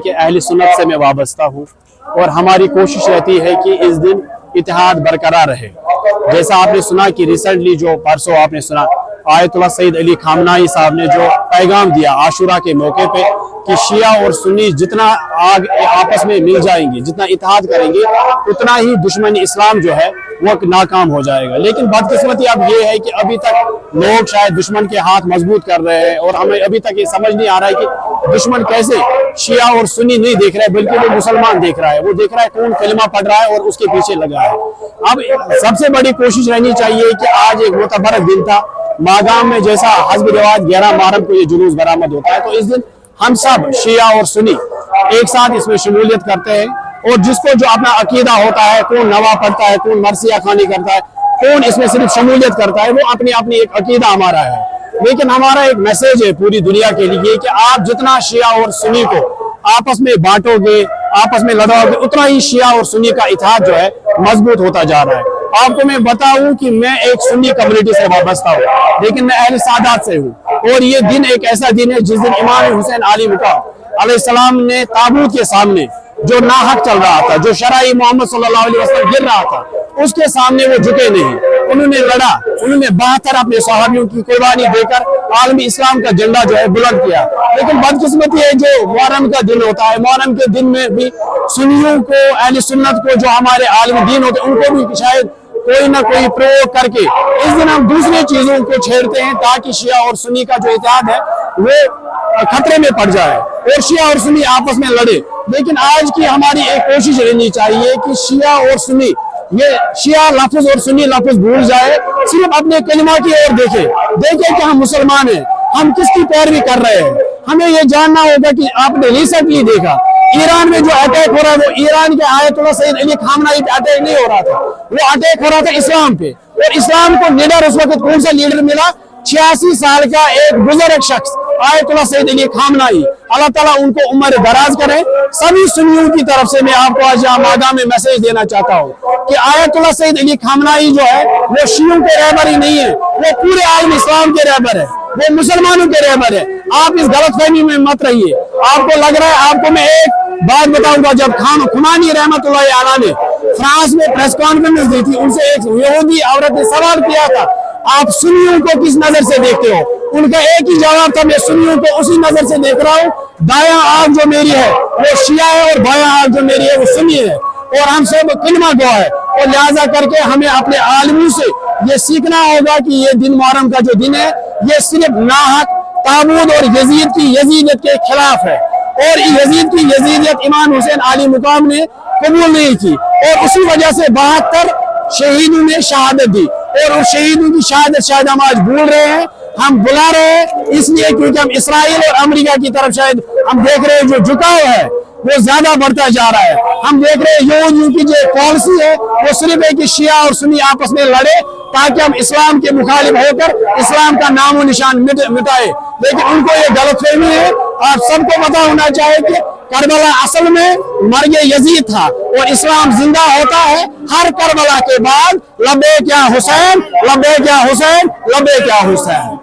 کہ اہل سنت سے میں وابستہ ہوں اور ہماری کوشش رہتی ہے کہ اس دن اتحاد برقرار رہے. جیسا آپ نے سنا کہ ریسنٹلی جو پرسوں آپ نے سنا آیت اللہ سید علی خامنائی صاحب نے جو پیغام دیا عاشورہ کے موقع پہ کہ شیعہ اور سنی جتنا آپس میں مل جائیں گے، جتنا اتحاد کریں گے، اتنا ہی دشمن اسلام جو ہے وہ ناکام ہو جائے گا. لیکن بدقسمتی اب یہ ہے کہ ابھی تک لوگ شاید دشمن کے ہاتھ مضبوط کر رہے ہیں اور ہمیں ابھی تک یہ سمجھ نہیں آ رہا ہے کہ دشمن کیسے شیعہ اور سنی نہیں دیکھ رہا ہے بلکہ وہ مسلمان دیکھ رہا ہے. وہ دیکھ رہا ہے کون کلمہ پڑھ رہا ہے اور اس کے پیچھے لگا ہے. اب سب سے بڑی کوشش رہنی چاہیے کہ آج ایک متبرک دن تھا ماگام میں، جیسا حسب رواج 11 محرم کو یہ جلوس برآمد ہوتا ہے، تو اس دن ہم سب شیعہ اور سنی ایک ساتھ اس میں شمولیت کرتے ہیں اور جس کو جو اپنا عقیدہ ہوتا ہے، کون نوا پڑھتا ہے، کون مرثیہ خوانی کرتا ہے، کون اس میں صرف شمولیت کرتا ہے، وہ اپنی ایک عقیدہ ہمارا ہے. لیکن ہمارا ایک میسیج ہے پوری دنیا کے لیے کہ آپ جتنا شیعہ اور سنی کو آپس میں بانٹو گے، آپس میں لڑاؤ گے، اتنا ہی شیعہ اور سنی کا اتحاد جو ہے مضبوط ہوتا جا رہا ہے. آپ کو میں بتاؤں کہ میں ایک سنی کمیونٹی سے وابستہ ہوں لیکن میں اہل سادات سے ہوں، اور یہ دن ایک ایسا دن ہے جس دن امام حسین علی مقام علیہ السلام نے تابوت کے سامنے جو ناحق چل رہا تھا، جو شرعی محمد صلی اللہ علیہ وسلم گر رہا تھا، اس کے سامنے وہ جھکے نہیں. انہوں نے لڑا، انہوں نے 72 اپنے صحابیوں کی قربانی دے کر عالمی اسلام کا جھنڈا جو ہے بلند کیا. لیکن بدقسمتی ہے جو محرم کا دن ہوتا ہے، محرم کے دن میں بھی سنیوں کو، اہل سنت کو، جو ہمارے عالم دین ہوتے ہیں، ان کو بھی شاید کوئی نہ کوئی پروگ کر کے اس دن ہم دوسری چیزوں کو چھیڑتے ہیں تاکہ شیعہ اور سنی کا جو اتحاد ہے وہ خطرے میں پڑ جائے اور شیعہ اور سنی آپس میں لڑے. لیکن آج کی ہماری ایک کوشش رہنی چاہیے کہ شیعہ اور سنی، یہ شیعہ لفظ اور سنی لفظ بھول جائے، صرف اپنے کلمہ کی اور دیکھیں کہ ہم مسلمان ہیں، ہم کس کی پیروی کر رہے ہیں. ہمیں یہ جاننا ہوگا کہ آپ نے ریسنٹلی دیکھا ایران میں جو اٹیک ہو رہا ہے وہ ایران کے آیت اللہ سید علی خامنائی پہ اٹیک نہیں ہو رہا تھا، وہ اٹیک ہو رہا تھا اسلام پہ. اور اسلام کو لیڈر اس وقت کون سا لیڈر ملا؟ 86 سال کا ایک بزرگ شخص آیت اللہ سید علی خامنائی. اللہ تعالیٰ ان کو عمر دراز کرے. سبھی سنیوں کی طرف سے میں آپ کو آج یہاں ماگام میں میسیج دینا چاہتا ہوں کہ آیت اللہ سید علی خامنائی جو ہے وہ شیعوں کے رہبر ہی نہیں ہے، وہ پورے عالم اسلام کے رہبر ہے، وہ مسلمانوں کے رہبر ہے. آپ اس غلط فہمی میں مت رہیے. آپ کو لگ رہا ہے، آپ کو میں ایک بات بتاؤں گا، جب خمینی رحمت اللہ علیہ نے فرانس میں پریس کانفرنس دی تھی، ان سے ایک یہودی عورت نے سوال کیا تھا آپ سنیوں کو کس نظر سے دیکھتے ہو؟ ان کا ایک ہی جواب تھا، میں سنیوں کو اسی نظر سے دیکھ رہا ہوں، دایاں آنکھ جو میری ہے وہ شیعہ ہے اور بایاں آنکھ جو میری ہے وہ سنی ہے، اور ہم سب کلمہ گو ہے. اور لہذا کر کے ہمیں اپنے عالموں سے یہ سیکھنا ہوگا کہ یہ دن محرم کا جو دن ہے یہ صرف ناحق تابوت اور یزید کی یزیدیت کے خلاف ہے، اور یزید کی یزیدیت امام حسین علی مقام نے قبول نہیں کی، اور اسی وجہ سے 72 شہیدوں نے شہادت دی. اور اس شہیدوں کی شہادت شاید ہم آج بھول رہے ہیں، ہم بلا رہے ہیں اس لیے کیونکہ ہم اسرائیل اور امریکہ کی طرف شاید ہم دیکھ رہے ہیں جو جھکاؤ ہے وہ زیادہ بڑھتا جا رہا ہے. ہم دیکھ رہے ہیں یہودیوں کی جو پالیسی ہے وہ صرف ہے کہ شیعہ اور سنی آپس میں لڑے تاکہ ہم اسلام کے مخالف ہو کر اسلام کا نام و نشان مٹائے. لیکن ان کو یہ غلط فہمی ہے. آپ سب کو پتا ہونا چاہیے کہ کربلا اصل میں مرگ یزید تھا اور اسلام زندہ ہوتا ہے ہر کربلا کے بعد. لبیک یا حسین، لبیک یا حسین، لبیک یا حسین.